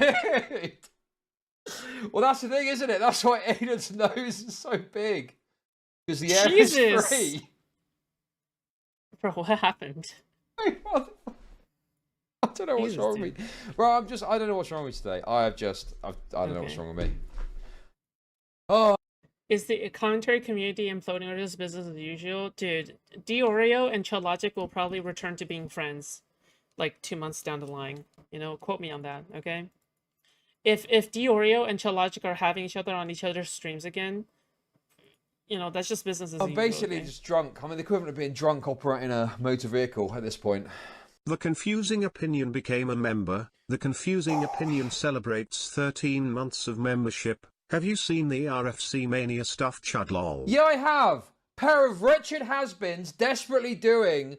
Dude. Well, that's the thing, isn't it? That's why Aiden's nose is so big. Because the air is free. Bro, what happened? I don't know what's wrong with me. Bro, I don't know what's wrong with me today. I don't know what's wrong with me. Oh. Is the commentary community imploding or just business as usual? Dude, Diorio and Chudlogic will probably return to being friends like 2 months down the line. You know, quote me on that, okay? If Diorio and Chudlogic are having each other on each other's streams again, you know, that's just business as usual. I'm basically just drunk. I'm the equivalent of being drunk operating a motor vehicle at this point. The Confusing Opinion became a member. The Confusing Opinion celebrates 13 months of membership. Have you seen the RFC Mania stuff, Chudlol? Yeah, I have. Pair of wretched has-beens desperately doing,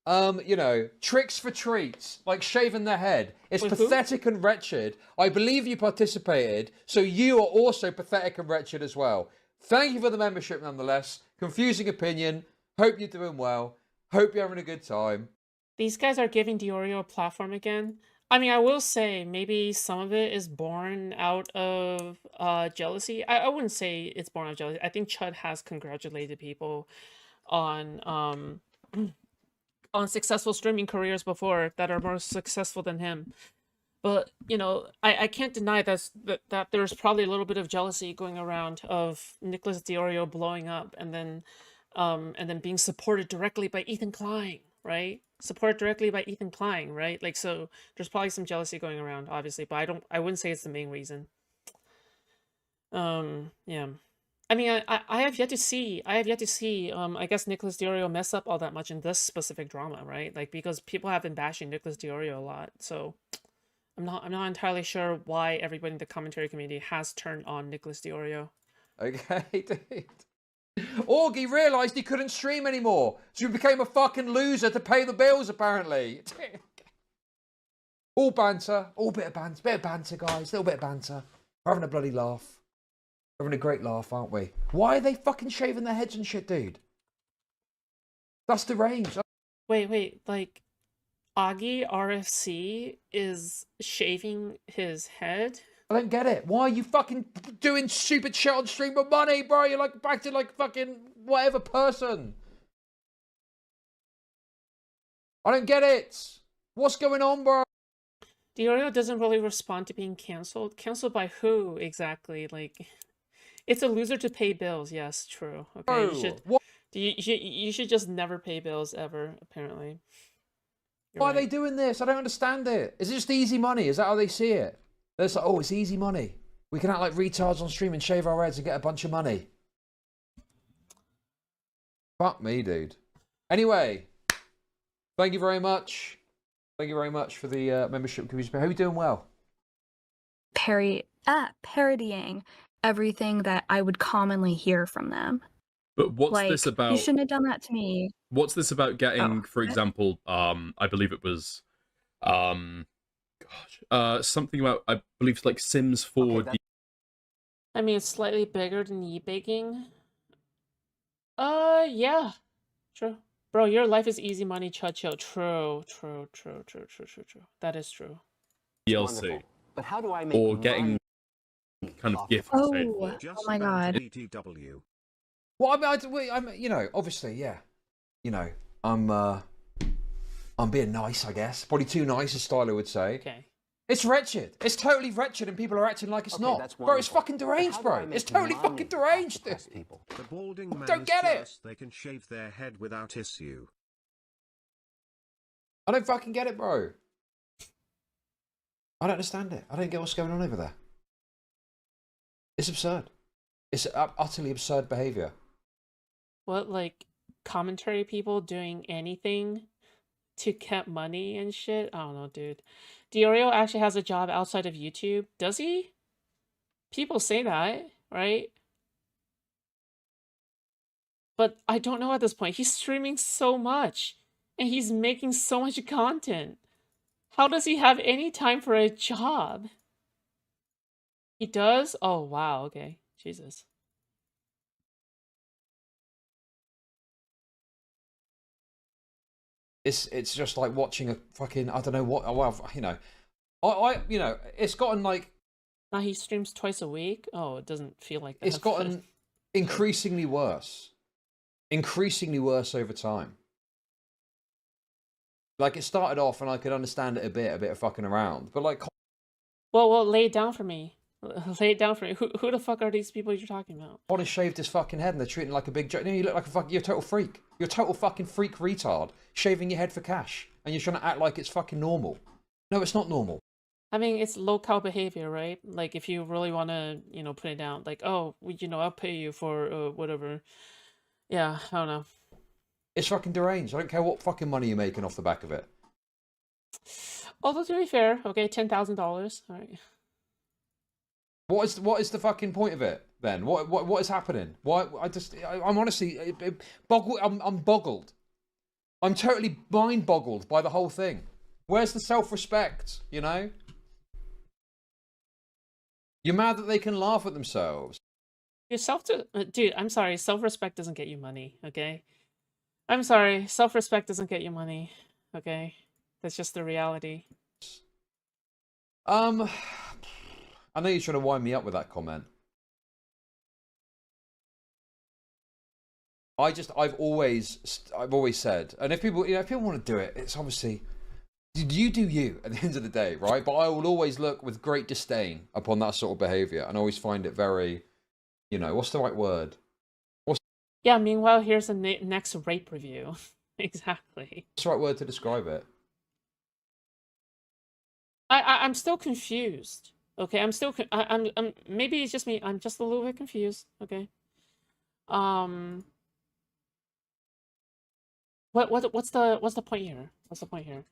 you know, tricks for treats, like shaving their head. It's pathetic and wretched. I believe you participated, so you are also pathetic and wretched as well. Thank you for the membership nonetheless. Confusing Opinion. Hope you're doing well. Hope you're having a good time. These guys are giving Diorio a platform again. I mean, I will say maybe some of it is born out of jealousy. I wouldn't say it's born out of jealousy. I think Chud has congratulated people on successful streaming careers before that are more successful than him. But, you know, I can't deny that there's probably a little bit of jealousy going around of Nicholas Diorio blowing up and then being supported directly by Ethan Klein, right? Supported directly by Ethan Klein, right? Like, so there's probably some jealousy going around, obviously, but I wouldn't say it's the main reason. Yeah. I mean, I have yet to see, I guess Nicholas Diorio mess up all that much in this specific drama, right? Like, because people have been bashing Nicholas Diorio a lot, so I'm not entirely sure why everybody in the commentary community has turned on Nicholas Diorio. Okay, dude. Augie realised he couldn't stream anymore, so he became a fucking loser to pay the bills, apparently. All banter, all bit of banter, guys, little bit of banter. We're having a bloody laugh. We're having a great laugh, aren't we? Why are they fucking shaving their heads and shit, dude? That's deranged. Wait, like, Augie RFC is shaving his head? I don't get it. Why are you fucking doing stupid shit on stream for money, bro? You're like acting like fucking whatever person. I don't get it. What's going on, bro? Diorio doesn't really respond to being cancelled. Cancelled by who exactly? Like, it's a loser to pay bills. Yes, true. Okay, you should just never pay bills ever. Apparently. Why are they doing this? I don't understand it. Is it just easy money? Is that how they see it? They're just like, oh, it's easy money. We can act like retards on stream and shave our heads and get a bunch of money. Fuck me, dude. Anyway, thank you very much. Thank you very much for the membership. How are you doing well? Parodying everything that I would commonly hear from them. But what's like, this about? You shouldn't have done that to me. What's this about getting, for example, I believe it was, something about, I believe it's like Sims 4. Okay, I mean, it's slightly bigger than ye-baking. Yeah. True. Bro, your life is easy money, Chud. True. That is true. DLC. But how do I make or getting kind of gift. Oh my god. Well, I'm, you know, obviously, yeah. You know, I'm being nice, I guess. Probably too nice, as Styler would say. Okay. It's wretched. It's totally wretched, and people are acting like it's not. Bro, it's fucking deranged, bro. It's totally fucking deranged, dude. The balding man Don't get it. They can shave their head without issue. I don't fucking get it, bro. I don't understand it. I don't get what's going on over there. It's absurd. It's utterly absurd behavior. What, like, commentary people doing anything to get money and shit? I don't know, dude. Diorio actually has a job outside of YouTube. Does he? People say that, right? But I don't know at this point. He's streaming so much. And he's making so much content. How does he have any time for a job? He does? Oh, wow, okay. Jesus. It's just like watching a fucking, I don't know what, well, you know, you know, it's gotten like. Now he streams twice a week. Oh, it doesn't feel like that. It's gotten increasingly worse. Increasingly worse over time. Like, it started off and I could understand it a bit of fucking around. But, like... Well, lay it down for me. Lay it down for me. Who the fuck are these people you're talking about? Connor shaved his fucking head and they're treating him like a big joke. You look like a fucking... You're a total freak. You're a total fucking freak retard. Shaving your head for cash. And you're trying to act like it's fucking normal. No, it's not normal. I mean, it's low-cow behavior, right? Like, if you really want to, you know, put it down. Like, oh, you know, I'll pay you for whatever. Yeah, I don't know. It's fucking deranged. I don't care what fucking money you're making off the back of it. Although, to be fair, okay, $10,000. All right. What is the fucking point of it then? What is happening? I'm honestly I'm boggled. I'm totally mind boggled by the whole thing. Where's the self-respect? You know. You're mad that they can laugh at themselves. Dude, I'm sorry. Self-respect doesn't get you money, okay? I'm sorry. Self-respect doesn't get you money, okay? That's just the reality. I know you're trying to wind me up with that comment. I've always said, and if people want to do it, it's obviously, you do you at the end of the day, right? But I will always look with great disdain upon that sort of behavior, and always find it very, you know, what's the right word? Yeah, meanwhile, here's the next rape review. Exactly. What's the right word to describe it? I'm still confused. Okay, I'm maybe it's just me. I'm just a little bit confused. Okay. What's the point here? What's the point here?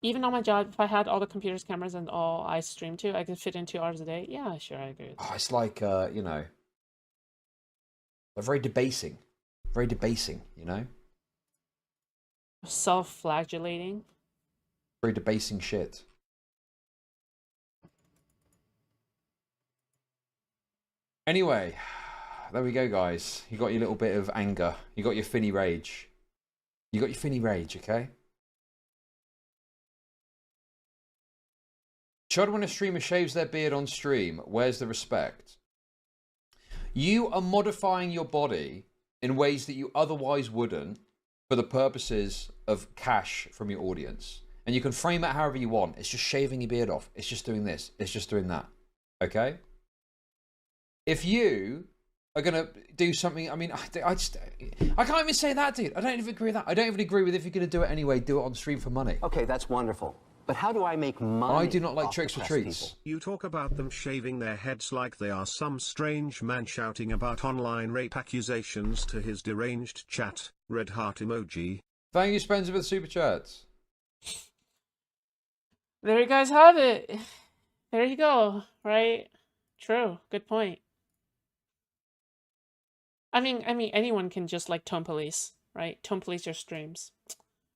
Even on my job, if I had all the computers, cameras, and all I stream to, I could fit in 2 hours a day. Yeah, sure, I agree with that. Oh, it's like you know, very debasing, you know. Self-flagellating. Very debasing shit. Anyway, there we go, guys. You got your little bit of anger. You got your finny rage. You got your finny rage, okay? Chud, when a streamer shaves their beard on stream, where's the respect? You are modifying your body in ways that you otherwise wouldn't for the purposes of cash from your audience. And you can frame it however you want. It's just shaving your beard off. It's just doing this. It's just doing that. Okay? If you are going to do something, I mean, I can't even say that, dude. I don't even agree with that. I don't even agree with if you're going to do it anyway, do it on stream for money. Okay, that's wonderful. But how do I make money? I do not like tricks or treats. People? You talk about them shaving their heads like they are some strange man shouting about online rape accusations to his deranged chat. Red heart emoji. Thank you, Spencer, for the super chats. There you guys have it. There you go, right? True. Good point. I mean, anyone can just like tone police, right? Tone police your streams.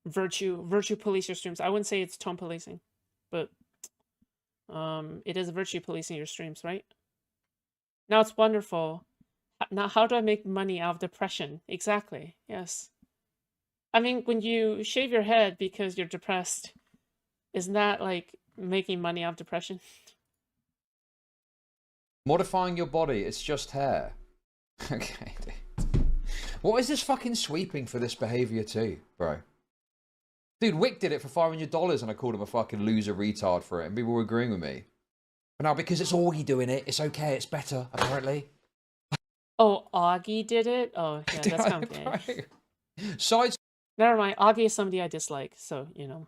Virtue police your streams. I wouldn't say it's tone policing, but it is virtue policing your streams, right? Now it's wonderful. Now, how do I make money out of depression? Exactly. Yes. I mean, when you shave your head because you're depressed, isn't that like making money out of depression? Modifying your body, it's just hair. Okay, dude. What is this fucking sweeping for this behavior too, bro? Dude, Wick did it for $500 and I called him a fucking loser retard for it and people were agreeing with me. But now because it's Augie doing it, it's okay, it's better, apparently. Oh, Augie did it? Oh, yeah, that's kind of gay. Sides. Never mind, Augie is somebody I dislike, so, you know,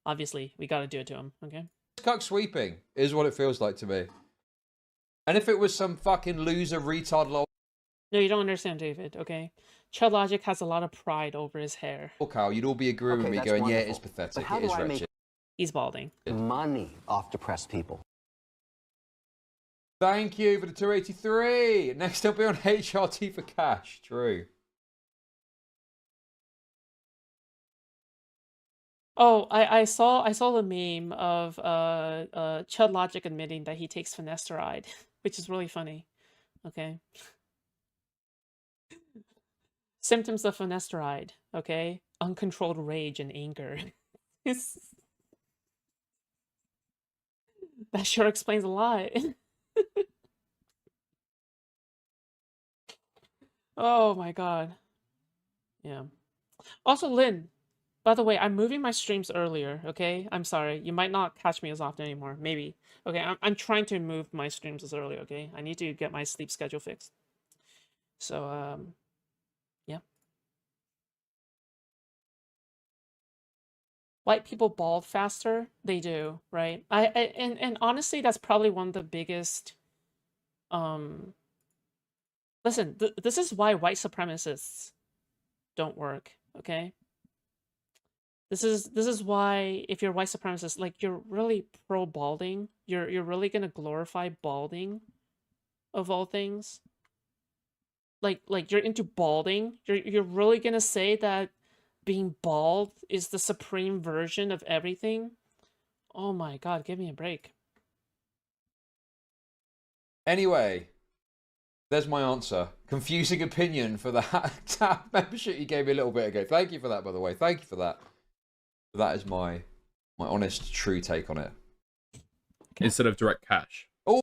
obviously, we gotta do it to him, okay? Cuck sweeping is what it feels like to me. And if it was some fucking loser retard lol No, you don't understand, David, okay? Chudlogic has a lot of pride over his hair. cow, you'd all be agreeing with me going, wonderful. yeah, it's pathetic, But how it is do I wretched. make He's balding. money off depressed people? Thank you for the 283. Next up, be on HRT for cash. True. Oh, I saw the meme of Chudlogic admitting that he takes finasteride, which is really funny. Okay. Symptoms of finasteride, okay? Uncontrolled rage and anger. That sure explains a lot. Oh my god. Yeah. Also, Lynn, by the way, I'm moving my streams earlier, okay? I'm sorry. You might not catch me as often anymore. Maybe. Okay, I'm trying to move my streams as early, okay? I need to get my sleep schedule fixed. So, yeah. White people bald faster? They do, right? And honestly, that's probably one of the biggest, listen, this is why white supremacists don't work, okay? This is why if you're white supremacist, like you're really pro balding, you're really gonna glorify balding of all things. Like you're into balding. You're really gonna say that being bald is the supreme version of everything? Oh my god, give me a break. Anyway, there's my answer. Confusing opinion for that membership you gave me a little bit ago. Thank you for that, by the way. Thank you for that. That is my honest, true take on it. Instead of direct cash. Oh,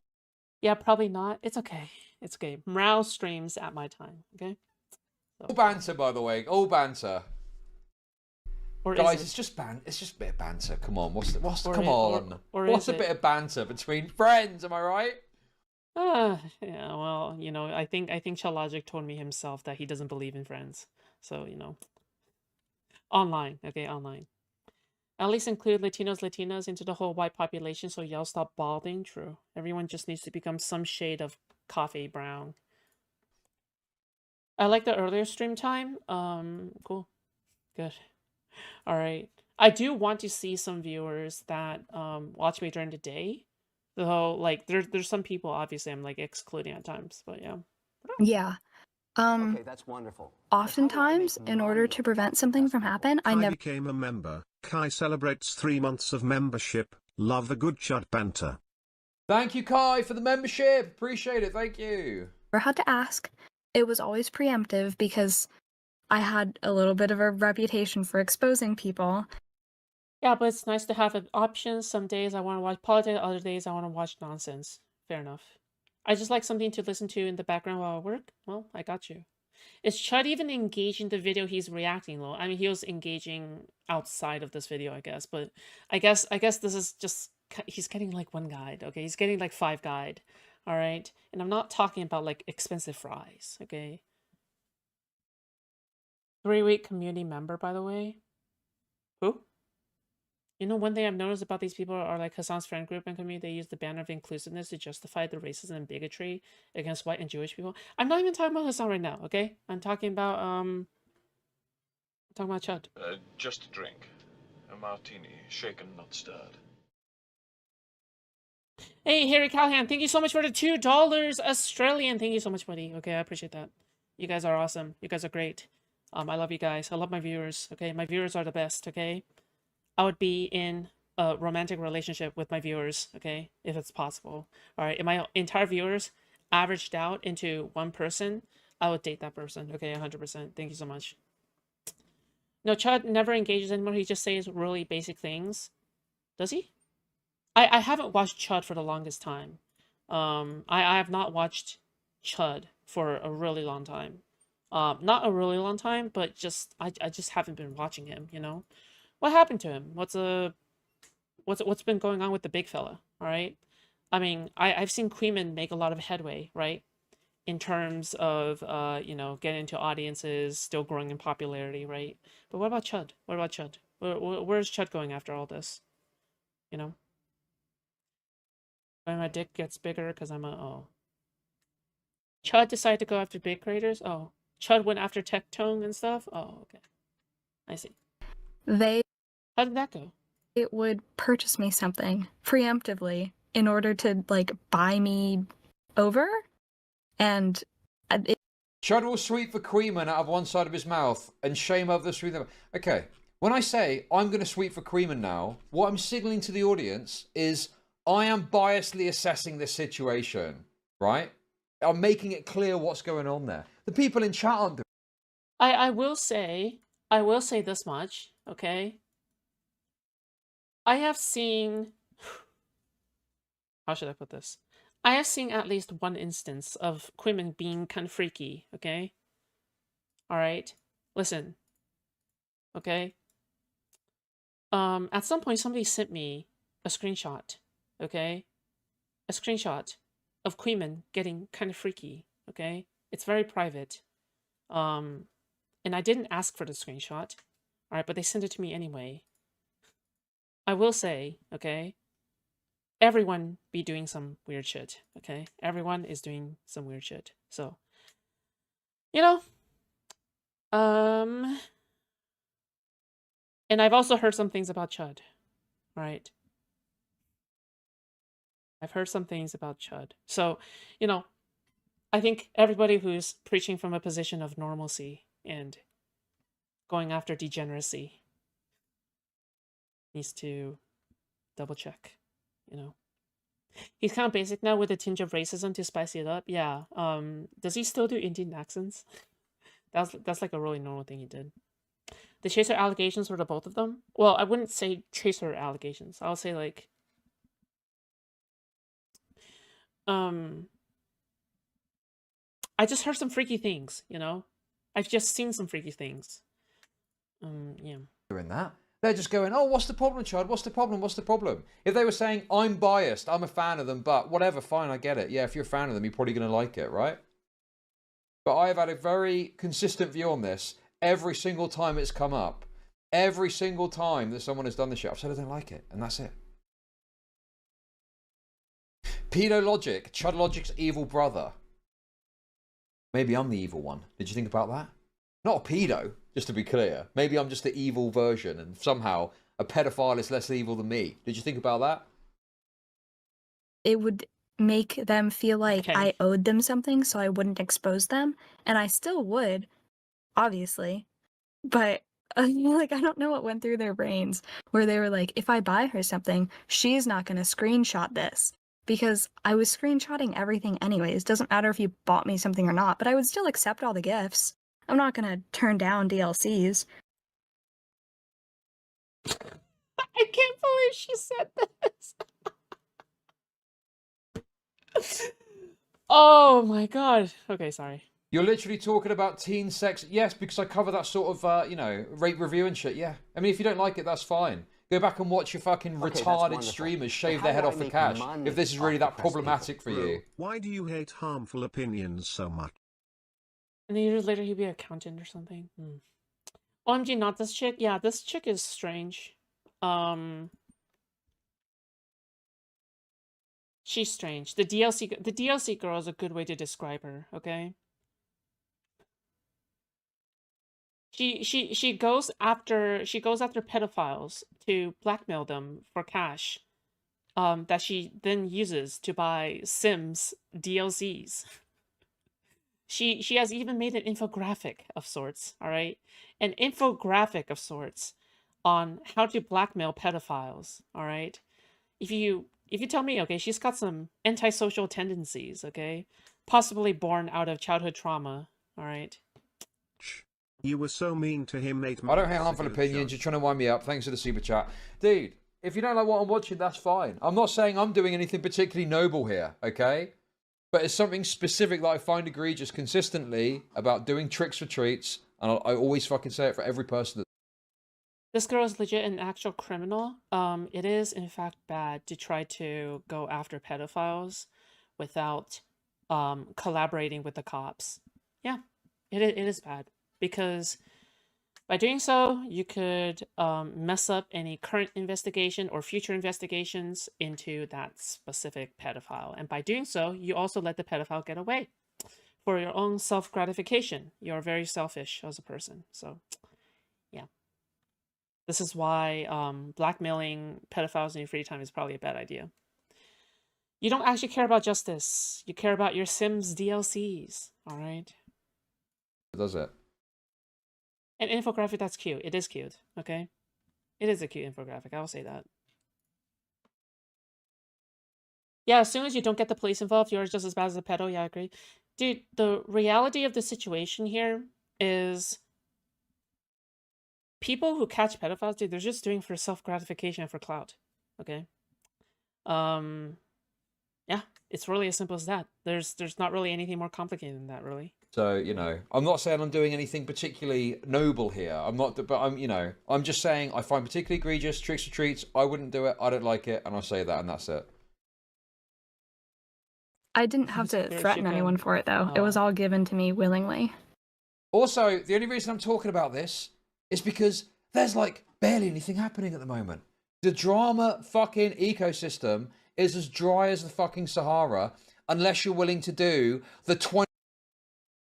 yeah, probably not. It's okay. It's okay. Morale streams at my time. Okay. So. All banter, by the way. All banter. Or guys, it? it's just it's just a bit of banter. Come on, what's a bit of banter between friends? Am I right? Yeah. Well, you know, I think Chudlogic told me himself that he doesn't believe in friends. So you know, online. Okay, online. At least include Latinas into the whole white population so y'all stop balding. True. Everyone just needs to become some shade of coffee brown. I like the earlier stream time. Cool. Good. All right. I do want to see some viewers that watch me during the day. Though like there's some people obviously I'm like excluding at times, but yeah. Yeah. Okay, that's wonderful. Oftentimes, in order to prevent something from happening, I Kai never became a member. Kai celebrates 3 months of membership. Love the good chud banter. Thank you, Kai, for the membership. Appreciate it. Thank you. had to ask. It was always preemptive because I had a little bit of a reputation for exposing people. Yeah, but it's nice to have an option. Some days I want to watch politics, other days I want to watch nonsense. Fair enough. I just like something to listen to in the background while I work. Well, I got you. Is Chud even engaged in the video he's reacting though? I mean, he was engaging outside of this video, I guess. But I guess this is just he's getting like 1 guide. Okay, he's getting like 5 guide. All right, and I'm not talking about like expensive fries. Okay. 3-week community member, by the way. Who? You know, one thing I've noticed about these people are like Hasan's friend group and community, they use the banner of inclusiveness to justify the racism and bigotry against white and Jewish people. I'm not even talking about Hasan right now, okay? I'm talking about Chud. Just a drink. A martini, shaken, not stirred. Hey, Harry Callahan, thank you so much for the $2 Australian. Thank you so much, buddy. Okay, I appreciate that. You guys are awesome. You guys are great. I love you guys. I love my viewers, okay? My viewers are the best, okay? I would be in a romantic relationship with my viewers, okay? If it's possible. All right, if my entire viewers averaged out into 1 person, I would date that person, okay? 100%. Thank you so much. No, Chud never engages anymore. He just says really basic things. Does he? I haven't watched Chud for the longest time. I have not watched Chud for a really long time. Not a really long time, but just I just haven't been watching him, you know? What happened to him? What's been going on with the big fella? All right. I mean, I've seen Queeman make a lot of headway, right, in terms of you know, getting into audiences, still growing in popularity, right? But what about Chud? What about Chud? Where's Chud going after all this? You know, when my dick gets bigger because I'm a Chud decided to go after big creators. Oh, Chud went after Tectone and stuff. Oh, okay, I see. How did that go? It would purchase me something preemptively in order to like buy me over, and Chud will sweep the Queeman out of one side of his mouth and shame over the sweep. Okay, when I say I'm going to sweep for Queeman now, what I'm signaling to the audience is I am biasly assessing this situation, right? I'm making it clear what's going on there. The people in chat aren't doing. I will say this much, okay? I have seen how should I put this? I have seen at least one instance of women being kind of freaky, okay? Alright? Listen. Okay? At some point somebody sent me a screenshot, okay? A screenshot of women getting kind of freaky, okay? It's very private. And I didn't ask for the screenshot, alright, but they sent it to me anyway. I will say, okay, everyone be doing some weird shit, okay? Everyone is doing some weird shit. So, you know, and I've also heard some things about Chud, right? I've heard some things about Chud. So, you know, I think everybody who's preaching from a position of normalcy and going after degeneracy needs to double check, you know. He's kind of basic now with a tinge of racism to spice it up. Yeah. Does he still do Indian accents? That's like a really normal thing he did. The chaser allegations were the both of them? Well, I wouldn't say chaser allegations. I'll say like I just heard some freaky things, you know? I've just seen some freaky things. Yeah. Doing that. They're just going, oh, what's the problem, Chud? What's the problem? What's the problem? If they were saying, I'm biased, I'm a fan of them, but whatever, fine, I get it. Yeah, if you're a fan of them, you're probably going to like it, right? But I have had a very consistent view on this every single time it's come up. Every single time that someone has done this shit, I've said I don't like it, and that's it. Chudlogic, Chudlogic's evil brother. Maybe I'm the evil one. Did you think about that? Not a pedo, just to be clear. Maybe I'm just the evil version, and somehow a pedophile is less evil than me. Did you think about that? It would make them feel like Okay. I owed them something, so I wouldn't expose them, and I still would, obviously. But like, I don't know what went through their brains where they were like, if I buy her something, she's not going to screenshot this. Because I was screenshotting everything anyways. Doesn't matter if you bought me something or not, but I would still accept all the gifts. I'm not going to turn down DLCs. I can't believe she said this. Oh my god. Okay, sorry. You're literally talking about teen sex. Yes, because I cover that sort of, you know, rape review and shit. Yeah. I mean, if you don't like it, that's fine. Go back and watch your fucking retarded streamers shave their head off for cash. If this is really that problematic for you. Why do you hate harmful opinions so much? And then years later he'd be an accountant or something. OMG, not this chick? Yeah, this chick is strange. She's strange. The DLC girl is a good way to describe her, okay? She goes after pedophiles to blackmail them for cash. That she then uses to buy Sims DLCs. She has even made an infographic of sorts, all right? An infographic of sorts on how to blackmail pedophiles, all right? If you tell me, okay, she's got some antisocial tendencies, okay? Possibly born out of childhood trauma, all right? You were so mean to him 8 months I don't hate harmful ago, opinions. Chud. You're trying to wind me up. Thanks for the super chat. Dude, if you don't like what I'm watching, that's fine. I'm not saying I'm doing anything particularly noble here, okay? But it's something specific that I find egregious consistently about doing tricks for treats. And I always fucking say it for every person that... This girl is legit an actual criminal. It is, in fact, bad to try to go after pedophiles without collaborating with the cops. Yeah, it is bad. Because by doing so, you could mess up any current investigation or future investigations into that specific pedophile. And by doing so, you also let the pedophile get away for your own self-gratification. You're very selfish as a person. So, yeah. This is why blackmailing pedophiles in your free time is probably a bad idea. You don't actually care about justice. You care about your Sims DLCs, all right? Does it? An infographic that's cute. It is cute, okay? It is a cute infographic, I will say that. Yeah, as soon as you don't get the police involved, you're just as bad as a pedo. Yeah, I agree. Dude, the reality of the situation here is people who catch pedophiles, dude, they're just doing it for self-gratification and for clout, okay? It's really as simple as that. There's not really anything more complicated than that, really. So, you know, I'm not saying I'm doing anything particularly noble here. I'm not, but I'm, you know, I'm just saying I find particularly egregious tricks or treats. I wouldn't do it. I don't like it, and I'll say that, and that's it. I didn't have to threaten anyone for it, though. It was all given to me willingly. Also, the only reason I'm talking about this is because there's like barely anything happening at the moment. The drama fucking ecosystem is as dry as the fucking Sahara, unless you're willing to do the 20.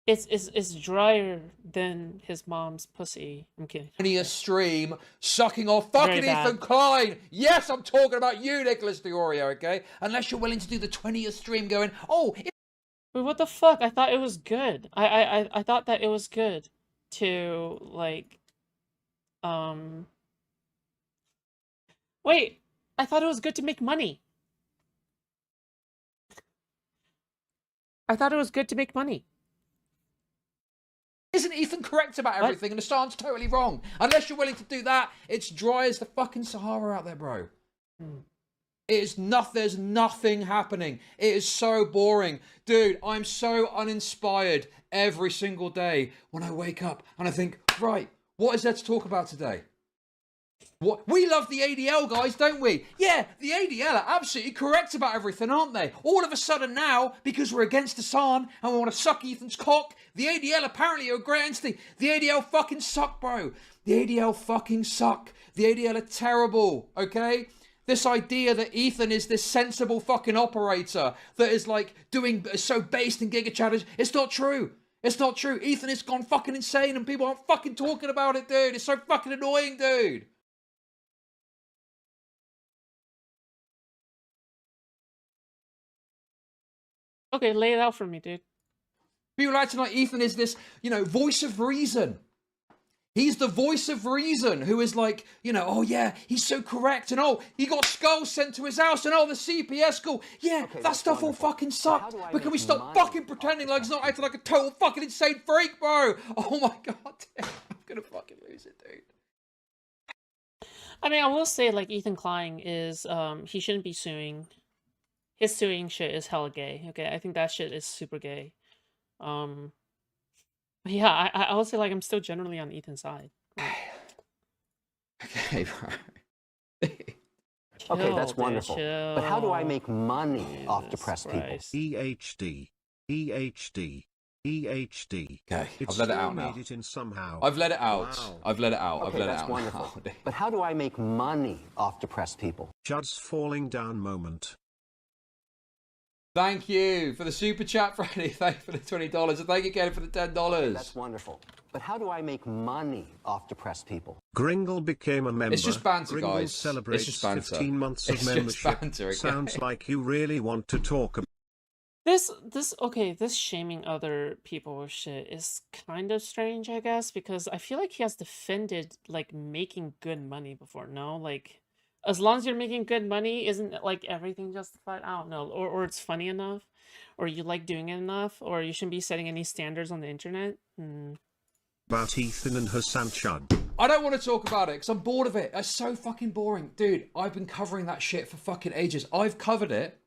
It's drier than his mom's pussy. I'm kidding. A stream sucking off fucking Ethan Klein. Yes, I'm talking about you, Nicholas Diorio, okay? Unless you're willing to do the 20th stream going, oh... Wait, what the fuck? I thought it was good. I thought that it was good to, like... Wait, I thought it was good to make money. I thought it was good to make money. Isn't Ethan correct about everything? And Hasan's totally wrong. Unless you're willing to do that, it's dry as the fucking Sahara out there, bro. There's nothing happening. It is so boring. Dude, I'm so uninspired every single day when I wake up and I think, right, what is there to talk about today? What? We love the ADL guys, don't we? Yeah, the ADL are absolutely correct about everything, aren't they? All of a sudden now, because we're against Hasan and we want to suck Ethan's cock, the ADL apparently are a great entity. The ADL fucking suck, bro. The ADL fucking suck. The ADL are terrible, okay? This idea that Ethan is this sensible fucking operator that is like doing so based in Giga Chat, it's not true. It's not true. Ethan has gone fucking insane and people aren't fucking talking about it, dude. It's so fucking annoying, dude. Okay, lay it out for me, dude. People like tonight, Ethan is this, you know, voice of reason. He's the voice of reason who is like, you know, oh yeah, he's so correct. And oh, he got skulls sent to his house. And oh, the CPS school. Yeah, okay, that stuff all fucking sucked. But can we stop fucking pretending like he's not acting like a total fucking insane freak, bro? Oh my god, dude. I'm gonna fucking lose it, dude. I mean, I will say, like, Ethan Klein is, he shouldn't be suing. His suing shit is hella gay, okay? I think that shit is super gay. Yeah, I will say, like, I'm still generally on Ethan's side. Okay, bro. Okay, that's wonderful. But how do I make money off depressed people? EHD. Okay, I've let it out now. Made it in somehow. I've let it out. Wow. I've let it out. Okay, I've let it that's out. Wonderful. But how do I make money off depressed people? Chud's falling down moment. Thank you for the super chat, Freddie. Thank you for the $20. And thank you, Kenny, for the $10. Okay, that's wonderful. But how do I make money off depressed people? Gringle became a member. It's just banter, Gringle guys. Celebrates it's just banter. 15 months of it's membership. Just banter, okay? Sounds like you really want to talk about this shaming other people with shit is kind of strange, I guess, because I feel like he has defended, like, making good money before, no? Like, as long as you're making good money, isn't, like, everything justified? I don't know. Or it's funny enough, or you like doing it enough, or you shouldn't be setting any standards on the internet. About Ethan and Hasan Chud. I don't want to talk about it because I'm bored of it. It's so fucking boring. Dude, I've been covering that shit for fucking ages. I've covered it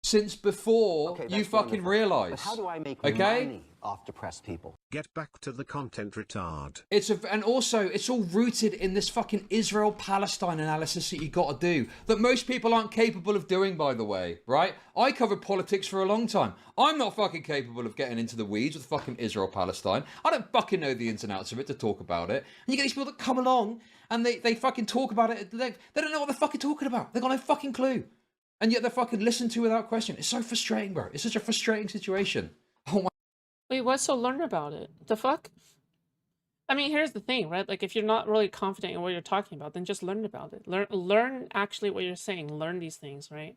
since before you fucking realised. But how do I make money off depressed people? Get back to the content, retard. And also, it's all rooted in this fucking Israel-Palestine analysis that you got to do, that most people aren't capable of doing, by the way, right? I covered politics for a long time. I'm not fucking capable of getting into the weeds with fucking Israel-Palestine. I don't fucking know the ins and outs of it to talk about it. And you get these people that come along and they fucking talk about it. They don't know what they're fucking talking about. They've got no fucking clue. And yet they're fucking listened to without question. It's so frustrating, bro. It's such a frustrating situation. Oh my... Wait, what's so learn about it? The fuck? I mean, here's the thing, right? Like, if you're not really confident in what you're talking about, then just learn about it. Learn actually what you're saying. Learn these things, right?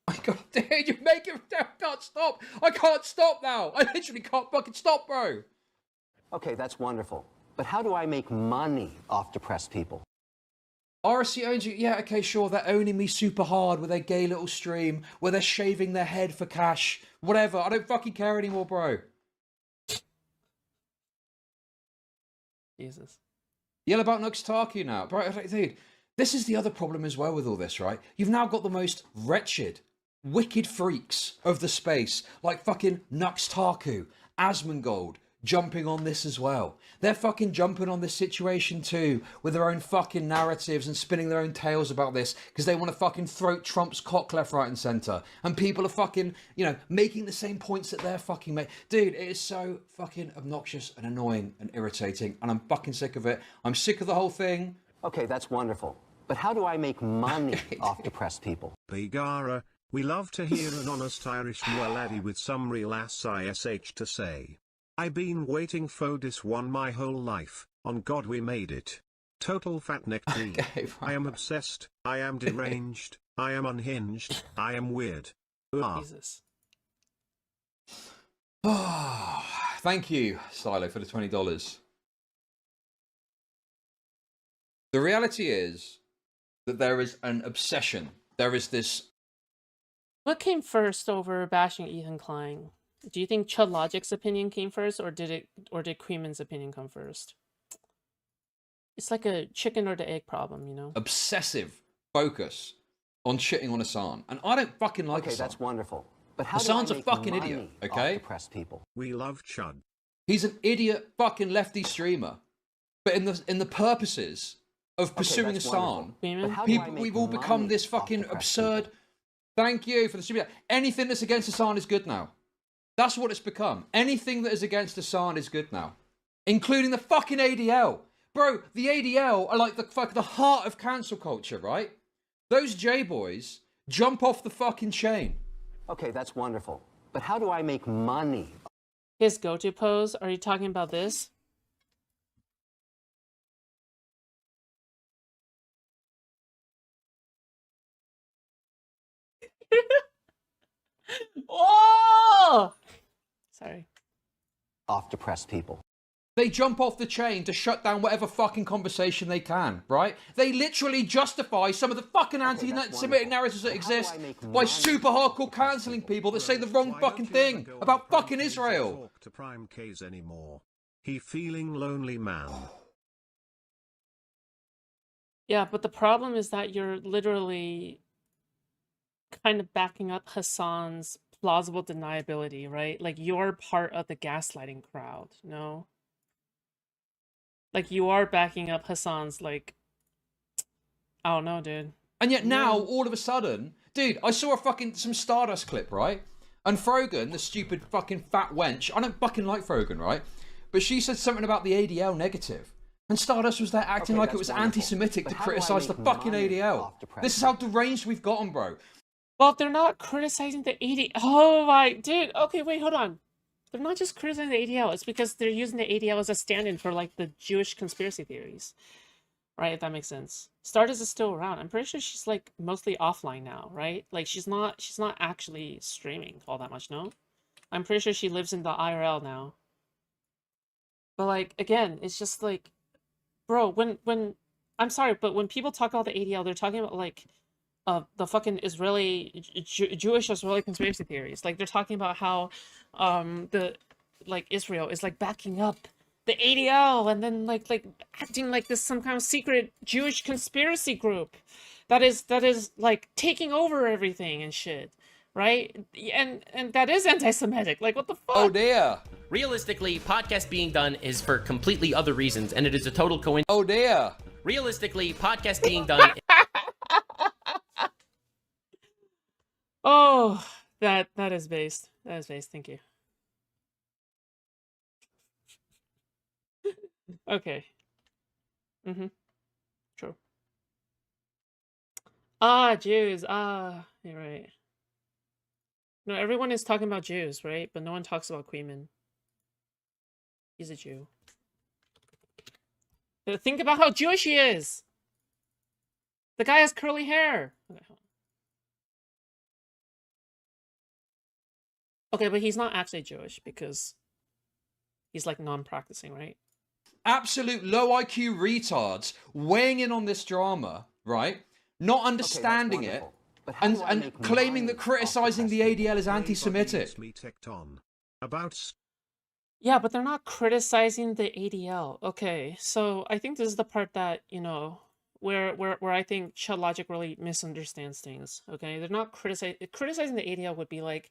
Oh my god, dude, you make it... I can't stop. I can't stop now. I literally can't fucking stop, bro. Okay, that's wonderful. But how do I make money off depressed people? RSC owns you. Yeah, okay, sure. They're owning me super hard with their gay little stream where they're shaving their head for cash. Whatever. I don't fucking care anymore, bro. Jesus. Yell about Nuxtaku now. Bro, dude, This is the other problem as well with all this, right? You've now got the most wretched, wicked freaks of the space, like fucking Nux Taku, Asmongold, jumping on this as well. They're fucking jumping on this situation too, with their own fucking narratives and spinning their own tales about this, because they want to fucking throat Trump's cock left, right and centre. And people are fucking, you know, making the same points that they're fucking making. Dude, it is so fucking obnoxious and annoying and irritating, and I'm fucking sick of it. I'm sick of the whole thing. Okay, that's wonderful. But how do I make money off depressed people? Begara, we love to hear an honest Irish laddie with some real ass ish to say. I been waiting for this one my whole life. On God we made it. Total fat neck tea. Okay, fine. I am obsessed. I am deranged. I am unhinged. I am weird. Jesus. Thank you, Silo, for the $20. The reality is that there is an obsession. There is this... What came first over bashing Ethan Klein? Do you think Chudlogic's opinion came first, or did Queeman's opinion come first? It's like a chicken or the egg problem, you know? Obsessive focus on shitting on Hasan. And I don't fucking like Hasan. Okay, that's wonderful. But how Hasan's do I a make fucking money idiot, off okay? depressed people? We love Chud. He's an idiot fucking lefty streamer. But in the purposes of pursuing that's Hasan, wonderful. Queeman? But how do I people, make we've all become money this off fucking depressed absurd... people? Thank you for the super. Anything that's against Hasan is good now. That's what it's become. Anything that is against Hasan is good now. Including the fucking ADL. Bro, the ADL are like the heart of cancel culture, right? Those J-boys jump off the fucking chain. Okay, that's wonderful. But how do I make money? His go-to pose? Are you talking about this? Oh! Sorry. Off depressed people. They jump off the chain to shut down whatever fucking conversation they can, right? They literally justify some of the fucking anti-Semitic narratives that exist by super hardcore cancelling people that say the wrong Why fucking don't you ever thing go on about Prime fucking K's or Israel. talk to Prime K's anymore. He feeling lonely man. Yeah, but the problem is that you're literally kind of backing up Hasan's plausible deniability, right? Like, you're part of the gaslighting crowd, no? Like, you are backing up Hasan's, like, I don't know, dude. And yet now, all of a sudden, dude, I saw some Stardust clip, right? And Frogan, the stupid fucking fat wench, I don't fucking like Frogan, right? But she said something about the ADL negative. And Stardust was there acting like it was anti-Semitic to criticize the fucking ADL. This is how deranged we've gotten, bro. Well, they're not criticizing the ADL. Oh my, dude. Okay, wait, hold on. They're not just criticizing the ADL. It's because they're using the ADL as a stand-in for, like, the Jewish conspiracy theories. Right, if that makes sense. Stardust is still around. I'm pretty sure she's, like, mostly offline now, right? Like, she's not actually streaming all that much, no? I'm pretty sure she lives in the IRL now. But, like, again, it's just, like, bro, when I'm sorry, but when people talk about the ADL, they're talking about, like, the fucking Israeli, Jewish Israeli conspiracy theories. Like, they're talking about how, Israel is, like, backing up the ADL and then, like acting like this some kind of secret Jewish conspiracy group that is, like, taking over everything and shit. Right? And that is anti-Semitic. Like, what the fuck? Oh dear. Realistically, podcast being done is for completely other reasons, and it is a total coincidence. Oh dear. Realistically, podcast being done. Oh, that is based. That is based. Thank you. Okay. True. Ah, Jews. Ah, you're right. No, everyone is talking about Jews, right? But no one talks about Queeman. He's a Jew. But think about how Jewish he is. The guy has curly hair. Okay, but he's not actually Jewish because he's, like, non-practicing, right? Absolute low IQ retards weighing in on this drama, right? Not understanding it. And claiming that criticizing the ADL is anti-Semitic. Yeah, but they're not criticizing the ADL. Okay, so I think this is the part that, you know, where I think Chudlogic really misunderstands things. Okay, they're not criticizing the ADL would be like,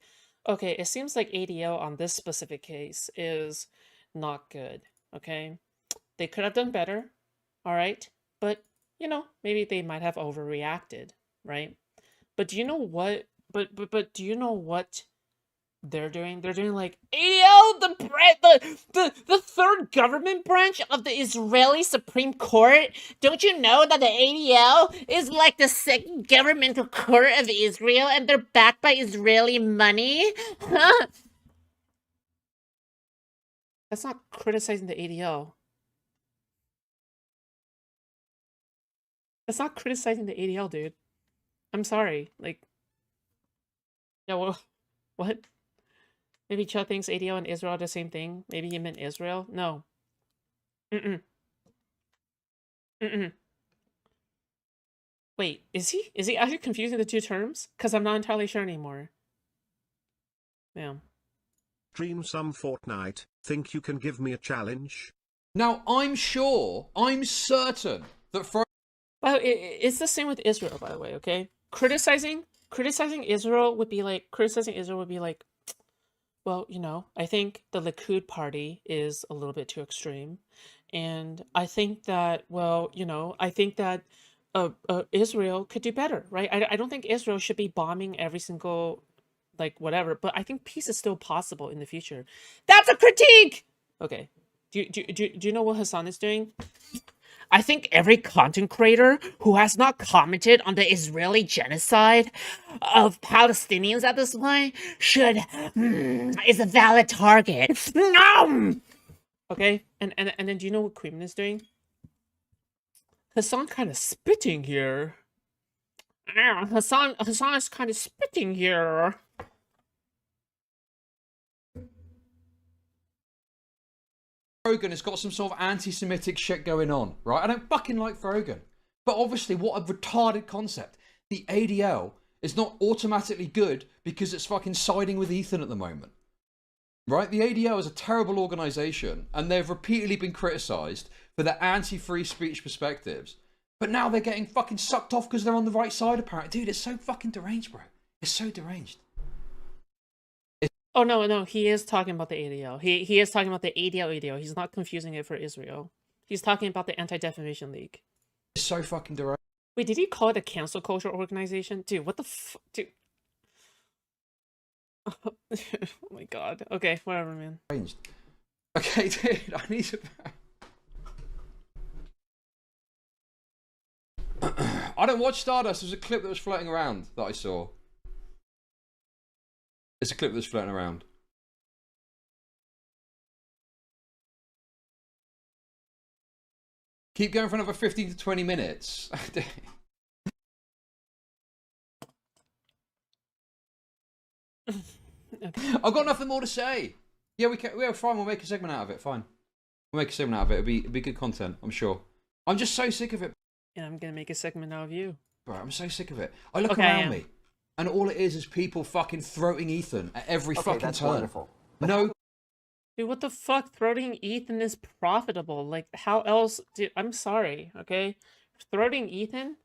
okay, it seems like ADL on this specific case is not good. Okay, they could have done better. All right, but you know, maybe they might have overreacted, right? But do you know what? But do you know what they're doing? They're doing like ADL, the third government branch of the Israeli Supreme Court. Don't you know that the ADL is like the second governmental court of Israel, and they're backed by Israeli money? Huh? That's not criticizing the ADL. That's not criticizing the ADL, dude. I'm sorry. Like, yeah, well, what? Maybe Chud thinks ADL and Israel are the same thing. Maybe he meant Israel. No. Mm-mm. Mm-mm. Wait, is he? Is he actually confusing the two terms? Because I'm not entirely sure anymore. Yeah. Stream some Fortnite. Think you can give me a challenge? Now, I'm certain that Well, it's the same with Israel, by the way, okay? Criticizing Israel would be like, well, you know, I think the Likud party is a little bit too extreme. And I think that, well, you know, I think that Israel could do better, right? I don't think Israel should be bombing every single, like, whatever. But I think peace is still possible in the future. That's a critique! Okay. Do you know what Hasan is doing? I think every content creator who has not commented on the Israeli genocide of Palestinians at this point is a valid target. No! Okay, and then do you know what Queen is doing? Hasan kind of spitting here. Hasan is kind of spitting here. Frogan has got some sort of anti-Semitic shit going on, right? I don't fucking like Frogan. But obviously, what a retarded concept. The ADL is not automatically good because it's fucking siding with Ethan at the moment. Right? The ADL is a terrible organisation, and they've repeatedly been criticised for their anti-free speech perspectives. But now they're getting fucking sucked off because they're on the right side, apparently. Dude, it's so fucking deranged, bro. It's so deranged. Oh, no, he is talking about the ADL. He is talking about the ADL. He's not confusing it for Israel. He's talking about the Anti-Defamation League. It's so fucking deranged. Wait, did he call it a cancel culture organization? Dude, what the dude. Oh my god. Okay, whatever, man. Okay, dude, I need to... I don't watch Stardust. There's a clip that was floating around that I saw. It's a clip that's floating around. Keep going for another 15 to 20 minutes. Okay. I've got nothing more to say. Yeah, we're fine. We'll make a segment out of it. Fine. We'll make a segment out of it. It'll be good content, I'm sure. I'm just so sick of it. Yeah, I'm gonna make a segment out of you. Bro, I'm so sick of it. I look around me, and all it is people fucking throating Ethan at every fucking that's turn. Wonderful. No. Dude, what the fuck? Throating Ethan is profitable. Like, how else? Dude, I'm sorry, okay? Throating Ethan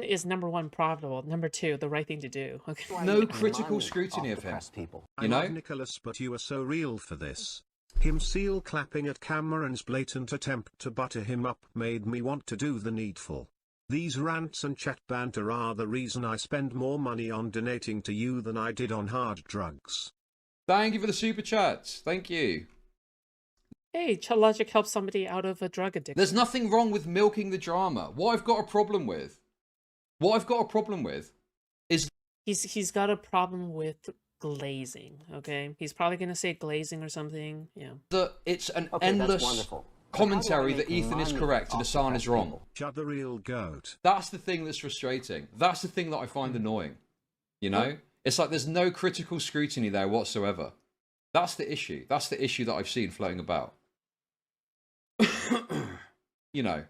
is number one profitable. Number two, the right thing to do. Okay. No critical scrutiny of him. People. You know? I love Nicholas, but you are so real for this. Him seal clapping at Cameron's blatant attempt to butter him up made me want to do the needful. These rants and chat banter are the reason I spend more money on donating to you than I did on hard drugs. Thank you for the super chats. Thank you. Hey, Chudlogic helps somebody out of a drug addiction. There's nothing wrong with milking the drama. What I've got a problem with is he's got a problem with glazing. Okay, he's probably gonna say glazing or something. Yeah. That it's an endless commentary that Ethan is correct and Hasan is wrong. Chud the real goat. That's the thing that's frustrating. That's the thing that I find annoying. You know? It's like there's no critical scrutiny there whatsoever. That's the issue. That's the issue that I've seen floating about. You know,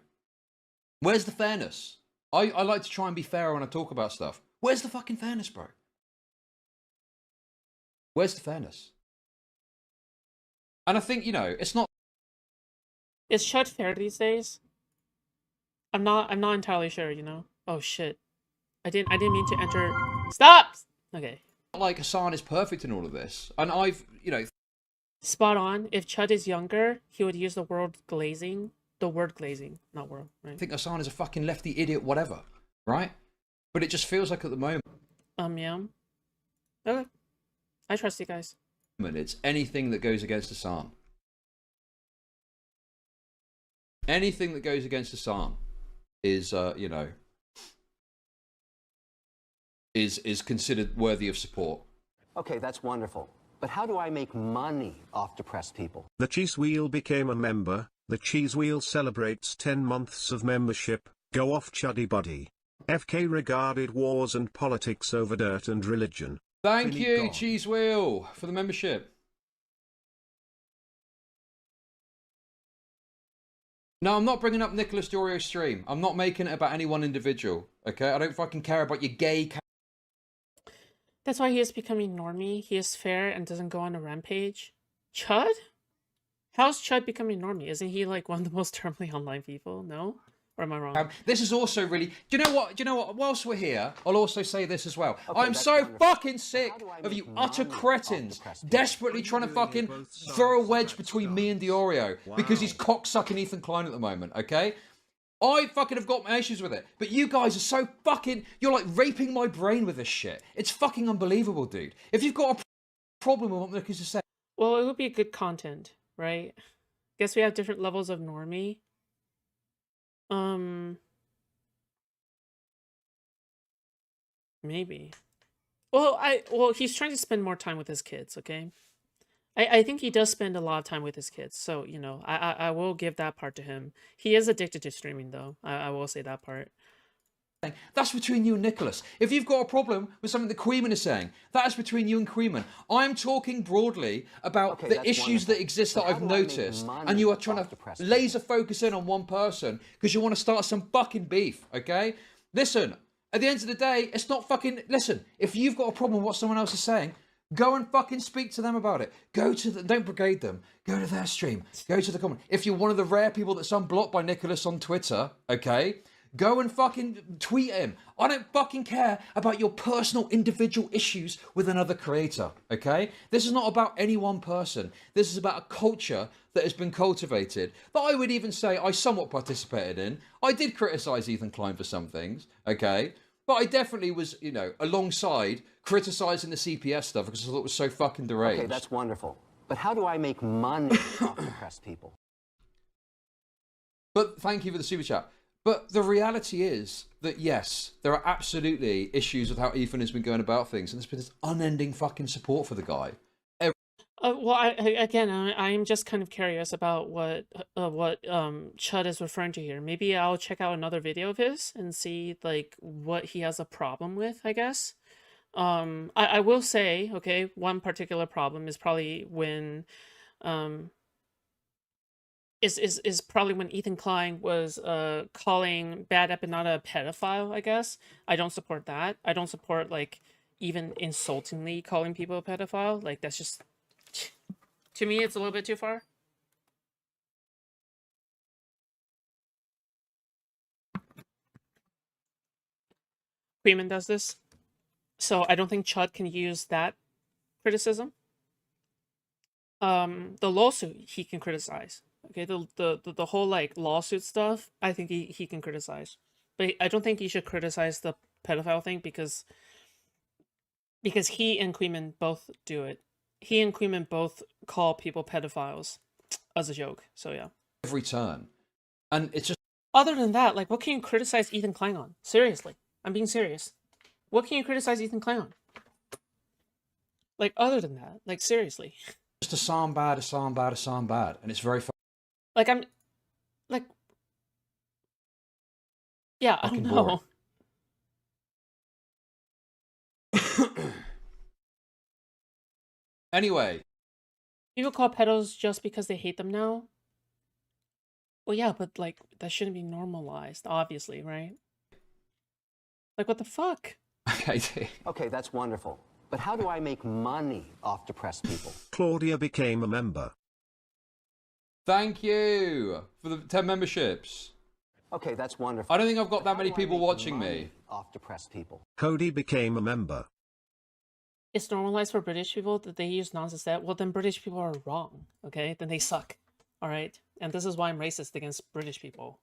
where's the fairness? I like to try and be fair when I talk about stuff. Where's the fucking fairness, bro? Where's the fairness? And I think, you know, it's not... Is Chud fair these days? I'm not entirely sure, you know. Oh shit. I didn't mean to enter. Stop! Okay. Like Hasan is perfect in all of this. And I've, you know, Spot on. If Chud is younger, he would use the word glazing. The word glazing, not world, right? I think Hasan is a fucking lefty idiot, whatever, right? But it just feels like at the moment, Yeah. Okay. I trust you guys. it's anything that goes against Hasan. Anything that goes against Hasan is, you know, is considered worthy of support. Okay, that's wonderful. But how do I make money off depressed people? The Cheese Wheel became a member. The Cheese Wheel celebrates 10 months of membership. Go off, Chuddy Buddy. FK regarded wars and politics over dirt and religion. Thank Billy you, God. Cheese Wheel, for the membership. No, I'm not bringing up Nicholas Dorio's stream. I'm not making it about any one individual, okay? I don't fucking care about your gay... That's why he is becoming normie. He is fair and doesn't go on a rampage. Chud? How's Chud becoming normie? Isn't he like one of the most terminally online people? No? Or am I wrong? This is also really... Do you know what? Do you know what? Whilst we're here, I'll also say this as well. Okay, I'm that's so wonderful. fucking sick of you utter cretins desperately trying to fucking throw a wedge between me and Diorio because he's cocksucking Ethan Klein at the moment, okay? I fucking have got my issues with it. But you guys are so fucking... You're like raping my brain with this shit. It's fucking unbelievable, dude. If you've got a problem with what Nicholas is saying... Well, it would be good content, right? Guess we have different levels of normie. Maybe. Well, he's trying to spend more time with his kids, okay? I think he does spend a lot of time with his kids, so, you know, I will give that part to him. He is addicted to streaming, though. I will say that part. That's between you and Nicholas. If you've got a problem with something that Queeman is saying, that is between you and Queeman. I'm talking broadly about the issues that exist that I've noticed, and you are trying to laser focus in on one person because you want to start some fucking beef, okay? Listen, at the end of the day, it's not fucking... Listen, if you've got a problem with what someone else is saying, go and fucking speak to them about it. Go to the... Don't brigade them. Go to their stream. Go to the comment. If you're one of the rare people that's unblocked by Nicholas on Twitter, okay... Go and fucking tweet him. I don't fucking care about your personal individual issues with another creator, okay? This is not about any one person. This is about a culture that has been cultivated that I would even say I somewhat participated in. I did criticise Ethan Klein for some things, okay? But I definitely was, you know, alongside criticising the CPS stuff because I thought it was so fucking deranged. Okay, that's wonderful. But how do I make money off depressed people? But thank you for the super chat. But the reality is that, yes, there are absolutely issues with how Ethan has been going about things, and there's been this unending fucking support for the guy. Well, I'm just kind of curious about what Chud is referring to here. Maybe I'll check out another video of his and see, like, what he has a problem with, I guess. I will say, okay, one particular problem is probably when... Is probably when Ethan Klein was calling Bad Epinata a pedophile, I guess. I don't support that. I don't support, like, even insultingly calling people a pedophile. Like, that's just... To me, it's a little bit too far. Freeman does this. So I don't think Chud can use that criticism. The lawsuit, he can criticize. Okay, the whole, like, lawsuit stuff, I think he can criticize. But I don't think he should criticize the pedophile thing because he and Queeman both do it. He and Queeman both call people pedophiles as a joke, so yeah. Every turn. And it's just... Other than that, like, what can you criticize Ethan Klein on? Seriously. I'm being serious. What can you criticize Ethan Klein on? Like, other than that, like, seriously. Just a Hasan bad, Hasan bad, Hasan bad. And it's very... Like, I'm... Like... Yeah, I don't know. Anyway. People call pedos just because they hate them now? Well, yeah, but, like, that shouldn't be normalized, obviously, right? Like, what the fuck? Okay, that's wonderful. But how do I make money off depressed people? Claudia became a member. Thank you for the 10 memberships. Okay, that's wonderful. I don't think I've got that many How do I people make watching money me. off depressed people. Cody became a member. It's normalized for British people that they use nonsense that, well, then British people are wrong, okay? Then they suck, all right? And this is why I'm racist against British people.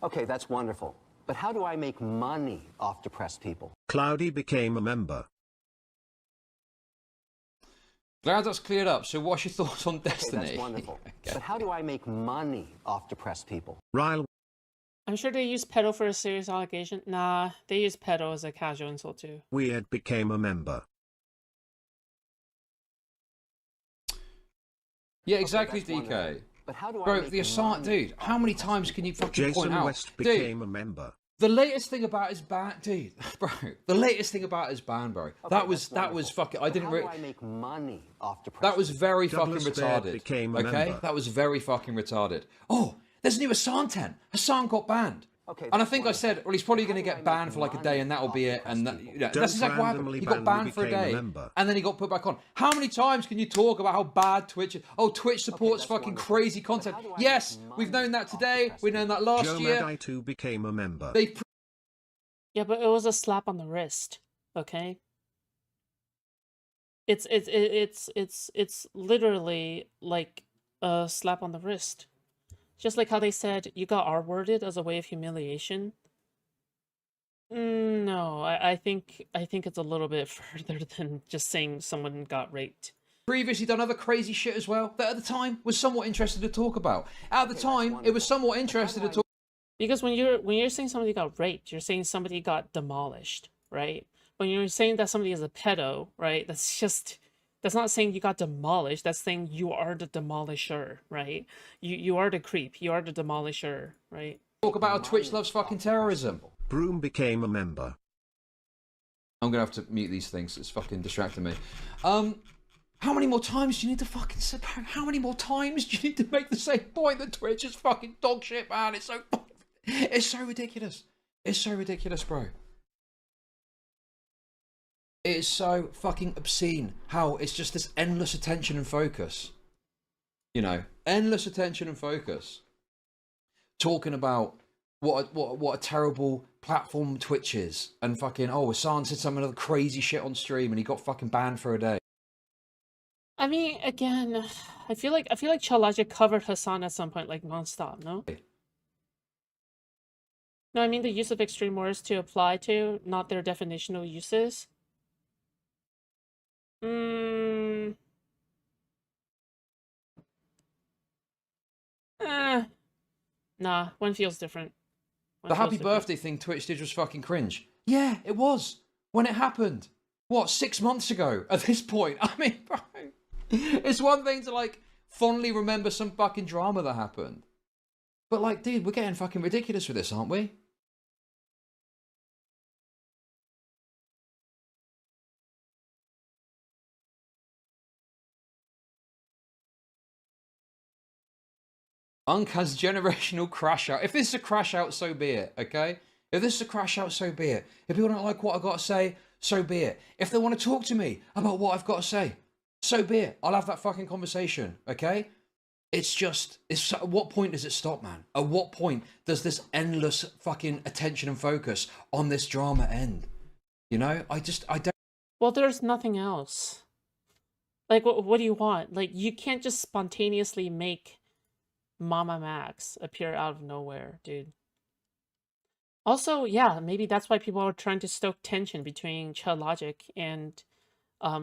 Okay, that's wonderful. But how do I make money off depressed people? Cloudy became a member. Glad that's cleared up. So what's your thoughts on Okay, Destiny? that's wonderful. Okay. But how do I make money off depressed people? Ryle I'm sure they use pedo for a serious allegation. Nah, they use pedo as a casual insult too. Weird became a member. Yeah, exactly, that's wonderful. DK. But how do I Bro, make the Assange, money dude, off how many depressed times can you fucking point Jason out? West Dude, became a member. the latest thing about his ban, dude, bro, the latest thing about his ban, bro, Okay, that was wonderful. fucking, I But didn't how do really, I make money off depressed that was very Douglas fucking Baird retarded, became a okay? member. That was very fucking retarded. Oh, there's a new Hasan 10. Hasan got banned. Okay, And I that's think I said, well, he's probably going to get banned for like a day and that'll be it. And that, people? that's Don't exactly what happened. randomly He got ban me banned for a became a day member. and then he got put back on. How many times can you talk about how bad Twitch is? Oh, Twitch supports that's fucking wonderful. crazy But content. how do I Yes, make we've known money that off today. depressed We've known that last Joe year. Madai too became a member. They Yeah, but it was a slap on the wrist, okay? It's literally like a slap on the wrist. Just like how they said you got R-worded as a way of humiliation. No, I think it's a little bit further than just saying someone got raped. previously done other crazy shit as well that at the time was somewhat interested to talk about. At the time, it was somewhat interested to talk. Because when you're saying somebody got raped, you're saying somebody got demolished, right? When you're saying that somebody is a pedo, right? That's not saying you got demolished. That's saying you are the demolisher, right? You are the creep. You are the demolisher, right? Talk about how Twitch loves fucking terrorism. Broom became a member. I'm gonna have to mute these things. It's fucking distracting me. How many more times do you need to fucking sit back? How many more times do you need to make the same point that Twitch is fucking dog shit, man? It's so ridiculous. It's so ridiculous, bro. It is so fucking obscene how it's just this endless attention and focus. You know, endless attention and focus. Talking about what a terrible platform Twitch is, and fucking Hasan said some other crazy shit on stream and he got fucking banned for a day. I mean, again, I feel like Chudlogic covered Hasan at some point, like nonstop. No. No, I mean the use of extreme words to apply to, not their definitional uses. Nah, one feels different. One The feels happy different. birthday thing Twitch did was fucking cringe. Yeah, it was. When it happened. What, 6 months ago at this point? I mean, bro, it's one thing to like fondly remember some fucking drama that happened. But like, dude, we're getting fucking ridiculous with this, aren't we? Unk has generational crash out. If this is a crash out, so be it, okay? If this is a crash out, so be it. If people don't like what I've got to say, so be it. If they want to talk to me about what I've got to say, so be it. I'll have that fucking conversation, okay? It's just, at what point does it stop, man? At what point does this endless fucking attention and focus on this drama end? You know, I don't. Well, there's nothing else. Like, what do you want? Like, you can't just spontaneously make Mama Max appear out of nowhere, dude. Also, yeah, maybe that's why people are trying to stoke tension between Chudlogic and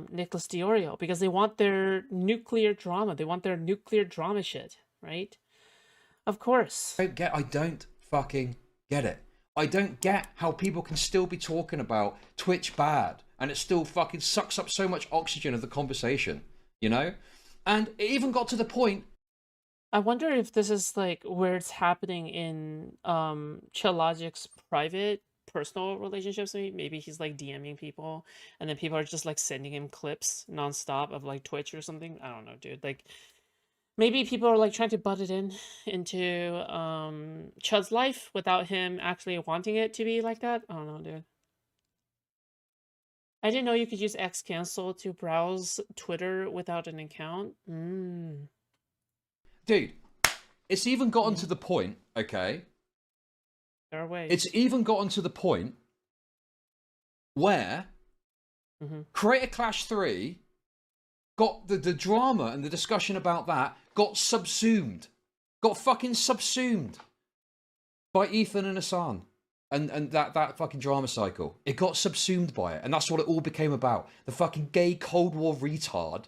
Nicholas Diorio, because they want their nuclear drama. They want their nuclear drama shit, right? Of course. I don't fucking get it. I don't get how people can still be talking about Twitch bad and it still fucking sucks up so much oxygen of the conversation, you know? And it even got to the point. I wonder if this is like where it's happening in Chudlogic's private personal relationships. Maybe he's like DMing people and then people are just like sending him clips nonstop of like Twitch or something. I don't know, dude. Like maybe people are like trying to butt it into Chud's life without him actually wanting it to be like that. I don't know, dude. I didn't know you could use X cancel to browse Twitter without an account. Dude, it's even gotten to the point, okay? There are ways. It's even gotten to the point where Creator Clash 3 got the drama and the discussion about that got subsumed. Got fucking subsumed by Ethan and Hasan. And that fucking drama cycle. It got subsumed by it. And that's what it all became about. The fucking gay Cold War retard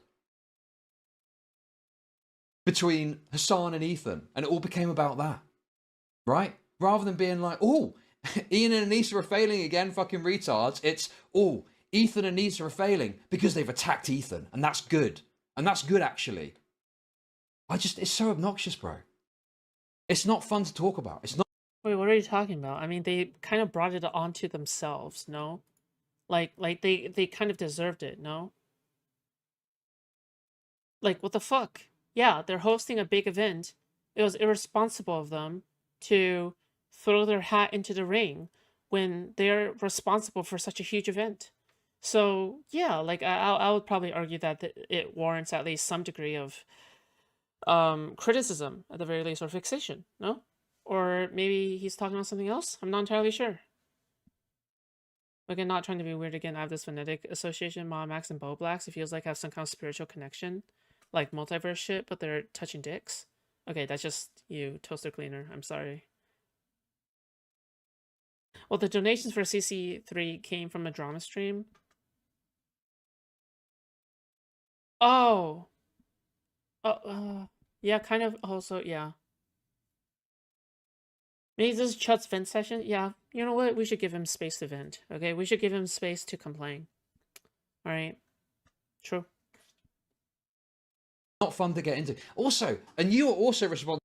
between Hasan and Ethan. And it all became about that. Right? Rather than being like, oh, Ian and Anissa are failing again, fucking retards. It's, oh, Ethan and Anissa are failing because they've attacked Ethan. And that's good. And that's good, actually. It's so obnoxious, bro. It's not fun to talk about. It's not. Wait, what are you talking about? I mean, they kind of brought it onto themselves, no? Like they kind of deserved it, no? Like, what the fuck? Yeah, they're hosting a big event. It was irresponsible of them to throw their hat into the ring when they're responsible for such a huge event. So, yeah, like, I would probably argue that it warrants at least some degree of criticism, at the very least, or fixation, no? Or maybe he's talking about something else? I'm not entirely sure. Again, not trying to be weird again, I have this phonetic association, Mom Max and Bo Blacks. It feels like I have some kind of spiritual connection, like multiverse shit, but they're touching dicks. Okay, that's just you, toaster cleaner. I'm sorry. Well, the donations for CC3 came from a drama stream. Oh. Yeah, kind of also, yeah. Maybe this is Chud's vent session? Yeah, you know what? We should give him space to vent, okay? We should give him space to complain. Alright. True. Not fun to get into. Also, and you are also responsible.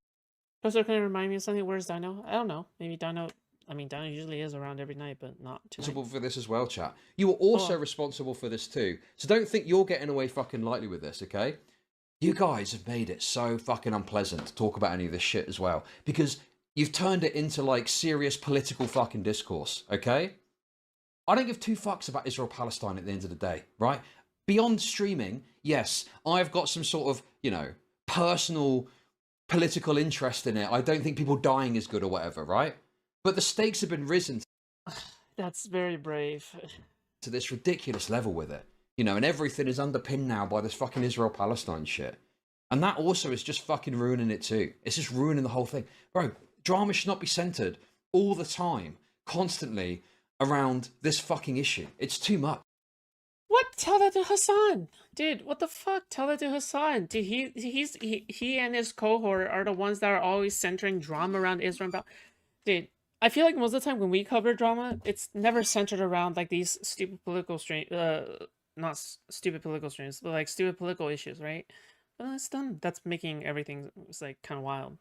Also, can you remind me of something? Where's Dino? I don't know. Maybe Dino... I mean, Dino usually is around every night, but not tonight. Responsible for this as well, chat. You are also responsible for this too. So don't think you're getting away fucking lightly with this, okay? You guys have made it so fucking unpleasant to talk about any of this shit as well. Because you've turned it into, like, serious political fucking discourse, okay? I don't give two fucks about Israel-Palestine at the end of the day, right? Beyond streaming, yes, I've got some sort of, you know, personal political interest in it. I don't think people dying is good or whatever, right? But the stakes have been risen That's very brave. to this ridiculous level with it. You know, and everything is underpinned now by this fucking Israel-Palestine shit. And that also is just fucking ruining it too. It's just ruining the whole thing. Bro, drama should not be centered all the time, constantly, around this fucking issue. It's too much. What? Tell that to Hasan. Dude, what the fuck? Tell that to Hasan. Dude, he and his cohort are the ones that are always centering drama around Israel. Dude, I feel like most of the time when we cover drama, it's never centered around like these stupid political not stupid political streams, but like stupid political issues, right? But it's done. That's making everything like kind of wild.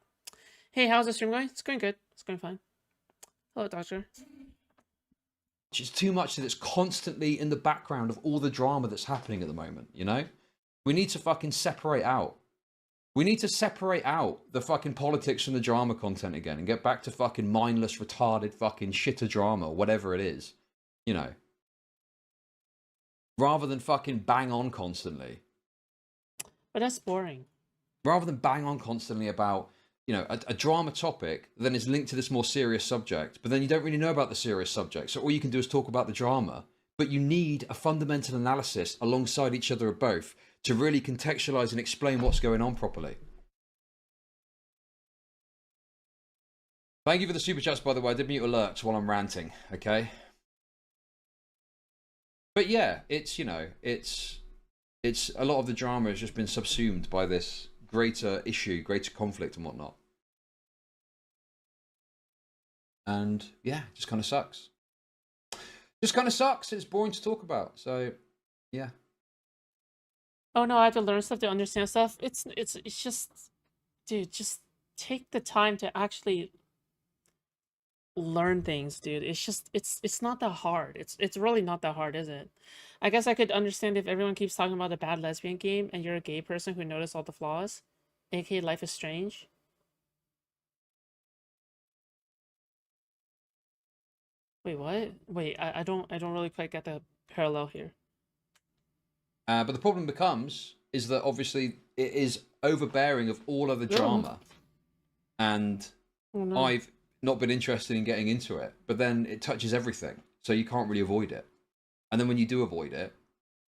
Hey, how's the stream going? It's going good. It's going fine. Hello, doctor. It's too much that it's constantly in the background of all the drama that's happening at the moment, you know? We need to fucking separate out. We need to separate out the fucking politics from the drama content again and get back to fucking mindless, retarded fucking shitter drama, or whatever it is. You know? Rather than fucking bang on constantly. But that's boring. Rather than bang on constantly about, you know, a drama topic that then is linked to this more serious subject, but then you don't really know about the serious subject, so all you can do is talk about the drama. But you need a fundamental analysis alongside each other of both to really contextualize and explain what's going on properly. Thank you for the super chats, by the way. I did mute alerts while I'm ranting, okay? But yeah, it's, you know, it's a lot of the drama has just been subsumed by this greater issue, greater conflict and whatnot. And yeah, it just kind of sucks. Just kind of sucks. It's boring to talk about. So yeah. Oh no, I have to learn stuff to understand stuff. It's just, dude, just take the time to actually learn things, dude. It's just it's not that hard. It's really not that hard, is it? I guess I could understand if everyone keeps talking about a bad lesbian game and you're a gay person who noticed all the flaws, aka Life is Strange. Wait, what? Wait, I don't really quite get the parallel here. But the problem is that obviously it is overbearing of all other drama, and I've not been interested in getting into it. But then it touches everything, so you can't really avoid it. And then when you do avoid it,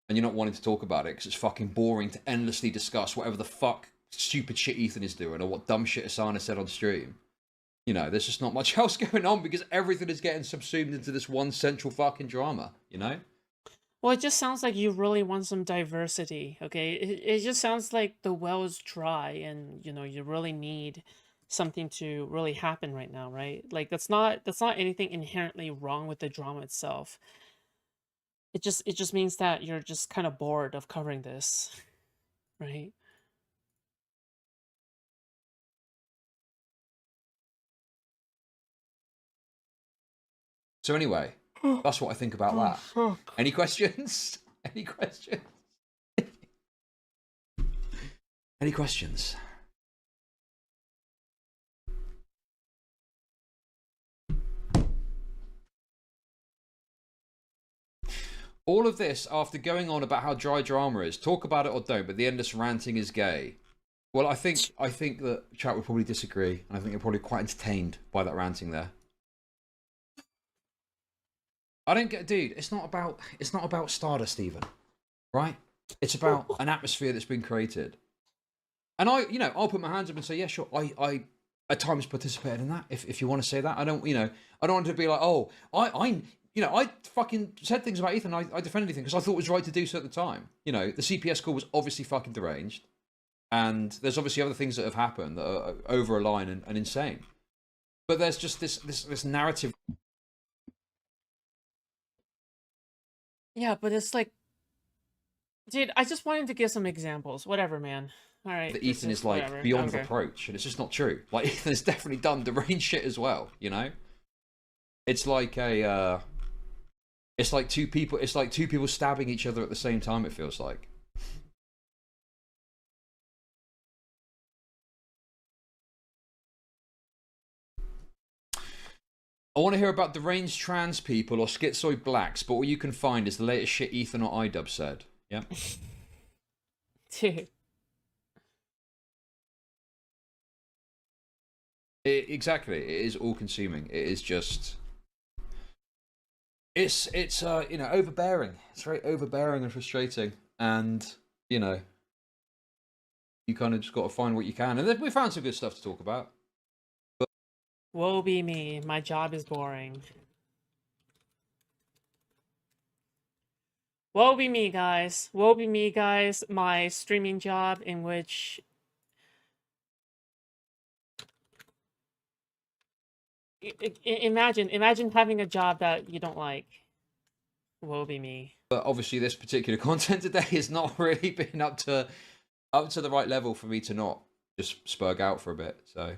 and you're not wanting to talk about it because it's fucking boring to endlessly discuss whatever the fuck stupid shit Ethan is doing or what dumb shit Hasan has said on stream. You know, there's just not much else going on because everything is getting subsumed into this one central fucking drama, you know? Well, it just sounds like you really want some diversity, okay? It just sounds like the well is dry and, you know, you really need something to really happen right now, right? Like that's not anything inherently wrong with the drama itself. It just means that you're just kind of bored of covering this, right? So anyway, that's what I think about that. Any questions? Any questions? Any questions? All of this after going on about how dry drama is. Talk about it or don't, but the endless ranting is gay. Well, I think that chat would probably disagree, and I think they're probably quite entertained by that ranting there. I don't get, dude. It's not about Stardust even, right? It's about an atmosphere that's been created, and I'll put my hands up and say, yeah, sure. I at times participated in that. If you want to say that, I don't want to be like, oh, I fucking said things about Ethan. I defended Ethan because I thought it was right to do so at the time. You know, the CPS call was obviously fucking deranged, and there's obviously other things that have happened that are over a line and insane. But there's just this narrative. Yeah, but it's like, dude, I just wanted to give some examples. Whatever, man. All right. That Ethan is like whatever. beyond Okay. reproach, and it's just not true. Like Ethan has definitely done deranged shit as well. You know, it's like it's like two people stabbing each other at the same time. It feels like. I want to hear about deranged trans people or schizoid blacks, but what you can find is the latest shit Ethan or iDub said. Yeah. Dude. Exactly. It is all consuming. It is just. It's overbearing. It's very overbearing and frustrating, and you kind of just got to find what you can. And then we found some good stuff to talk about. Woe be me. My job is boring. Woe be me, guys. Woe be me, guys. My streaming job in which... Imagine having a job that you don't like. Woe be me. But obviously, this particular content today has not really been up to the right level for me to not just spurg out for a bit. So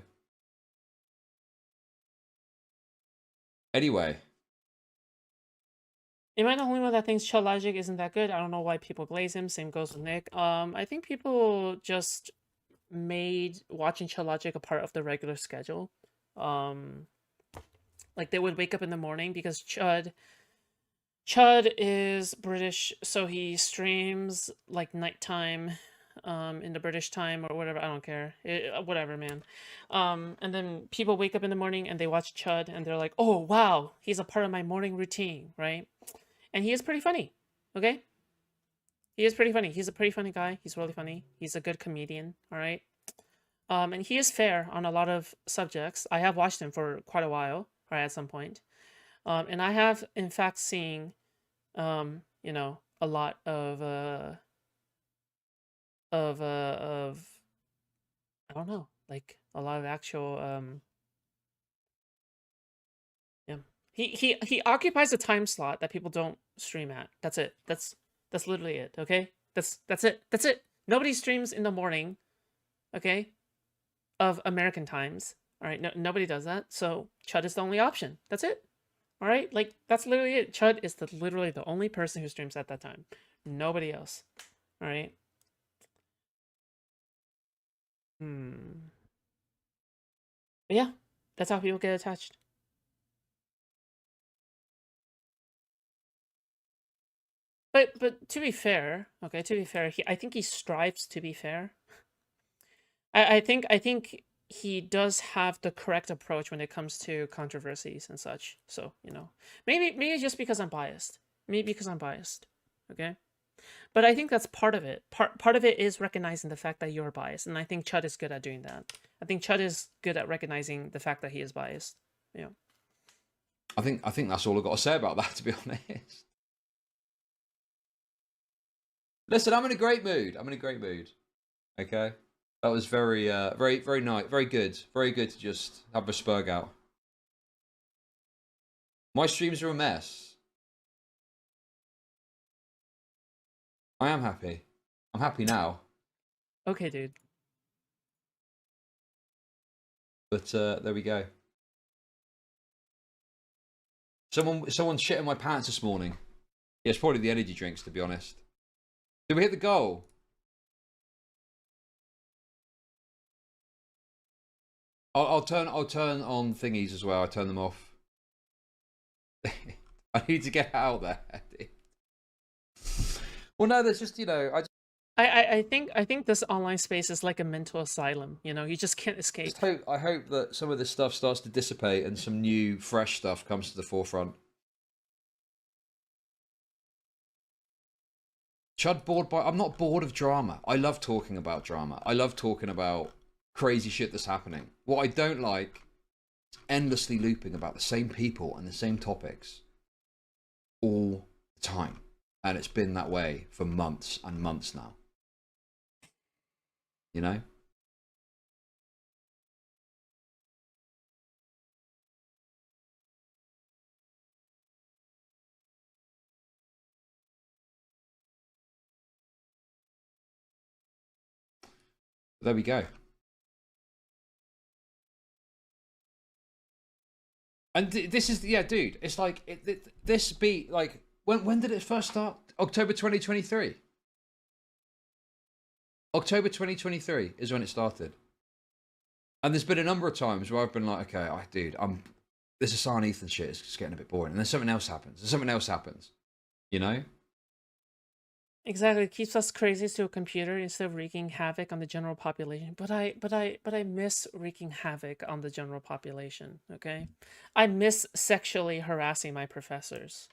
anyway, Am I the only one that thinks Chudlogic isn't that good? I don't know why people glaze him. Same goes with Nick. I think people just made watching Chudlogic a part of the regular schedule. Like they would wake up in the morning because Chud is British, so he streams like nighttime in the British time or whatever. I don't care. Whatever, man. And then people wake up in the morning and they watch Chud and they're like, oh, wow, he's a part of my morning routine, right? And he is pretty funny, okay? He is pretty funny. He's a pretty funny guy. He's really funny. He's a good comedian, all right? And he is fair on a lot of subjects. I have watched him for quite a while, right, at some point. And I have, in fact, seen, a lot of I don't know, like a lot of actual, yeah. He occupies a time slot that people don't stream at. That's it. That's literally it, okay? That's it. That's it. Nobody streams in the morning, okay, of American times. All right, nobody does that. So Chud is the only option. That's it. All right, like that's literally it. Chud is literally the only person who streams at that time. Nobody else. All right. But yeah, that's how people get attached. But to be fair, okay, to be fair, I think he strives to be fair. I think he does have the correct approach when it comes to controversies and such. So, you know, maybe just because I'm biased. Maybe because I'm biased. Okay? But I think that's part of it. Part of it is recognizing the fact that you're biased, and I think Chud is good at doing that. I think Chud is good at recognizing the fact that he is biased. Yeah. I think that's all I've got to say about that, to be honest. Listen, I'm in a great mood. Okay? That was very nice. Very good. Very good to just have a spurg out. My streams are a mess. I am happy. I'm happy now. Okay, dude. But there we go. Someone shit in my pants this morning. Yeah, it's probably the energy drinks, to be honest. Did we hit the goal? I'll turn on thingies as well. I turn them off. I need to get out there. Well, no, there's just, you know, I think this online space is like a mental asylum. You know, you just can't escape. I hope that some of this stuff starts to dissipate and some new, fresh stuff comes to the forefront. Chud bored by... I'm not bored of drama. I love talking about drama. I love talking about crazy shit that's happening. What I don't like is endlessly looping about the same people and the same topics all the time. And it's been that way for months and months now. You know? There we go. And this is, yeah, dude, it's like, this beat, like, when did it first start? October 2023. October 2023 is when it started. And there's been a number of times where I've been like, okay, dude, this Hasan Ethan shit is just getting a bit boring. And then something else happens. And something else happens. You know? Exactly, it keeps us crazy to a computer instead of wreaking havoc on the general population. But I miss wreaking havoc on the general population. Okay, I miss sexually harassing my professors.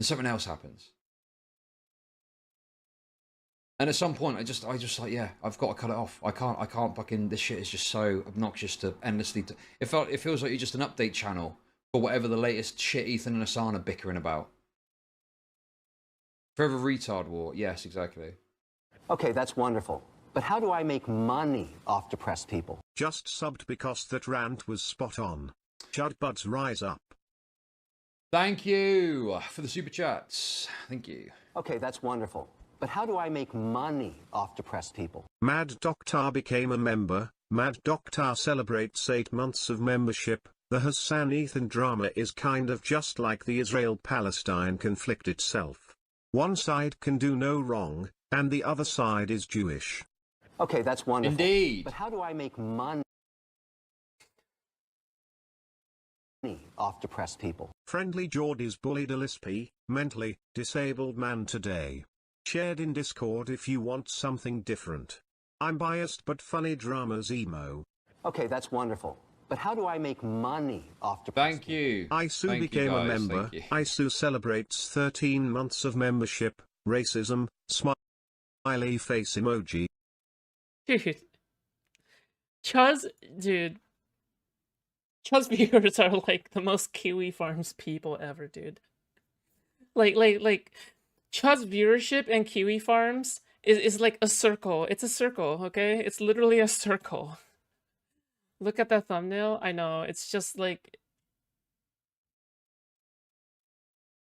And something else happens. And at some point, I just like, yeah, I've got to cut it off. I can't fucking. This shit is just so obnoxious to endlessly. It feels like you're just an update channel for whatever the latest shit Ethan and Hasan are bickering about. Forever retard war. Yes, exactly. Okay, that's wonderful. But how do I make money off depressed people? Just subbed because that rant was spot on. Chud buds rise up. Thank you for the super chats. Thank you. Okay, that's wonderful. But how do I make money off depressed people? Mad Doctor became a member. Mad Doctor celebrates 8 months of membership. The Hasan Ethan drama is kind of just like the Israel-Palestine conflict itself. One side can do no wrong, and the other side is Jewish. Okay, that's wonderful. Indeed. But how do I make money off depressed people? Friendly Geordies bullied a lispy, mentally disabled man today. Shared in Discord if you want something different. I'm biased but funny dramas emo. Okay, that's wonderful. But how do I make money off depressed Thank you. Isu Thank became you guys. a member. Thank you. Isu celebrates 13 months of membership. Racism, smiley face emoji. Dude, Chud's viewers are like the most Kiwi Farms people ever, dude. Like Chud's viewership and Kiwi Farms is like a circle. It's a circle, okay? It's literally a circle. Look at that thumbnail. I know, it's just like...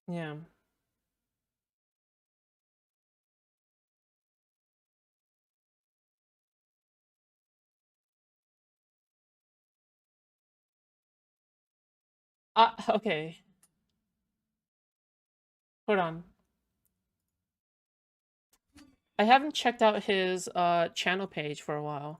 Yeah. Okay. Hold on. I haven't checked out his channel page for a while.